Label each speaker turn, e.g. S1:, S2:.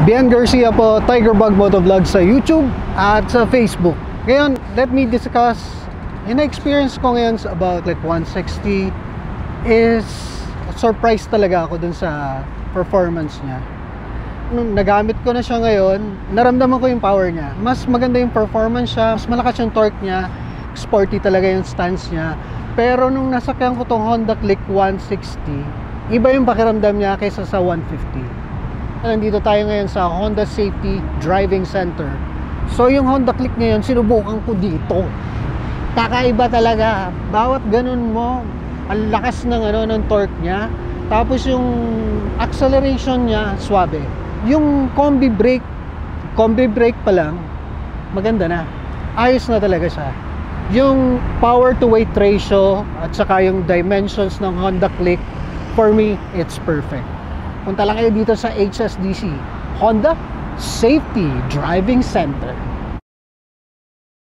S1: Bian Garcia po, Tigerbug Motovlog sa YouTube at sa Facebook. Ngayon, let me discuss yung experience ko ngayon about like 160 is surprised talaga ako dun sa performance niya. Nung nagamit ko na siya ngayon, naramdaman ko yung power niya. Mas maganda yung performance siya, mas malakas yung torque niya, sporty talaga yung stance niya. Pero nung nasakyan ko tong Honda Click 160, iba yung pakiramdam niya kaysa sa 150. Nandito tayo ngayon sa Honda Safety Driving Center. So yung Honda Click ngayon, sinubukan ko dito. Kakaiba talaga. Bawat ganun mo, ang lakas ng ng torque niya. Tapos yung acceleration niya, swabe. Yung combi brake pa lang, maganda na. Ayos na talaga siya. Yung power to weight ratio at saka yung dimensions ng Honda Click, for me, it's perfect. Punta lang kayo dito sa HSDC, Honda Safety Driving Center.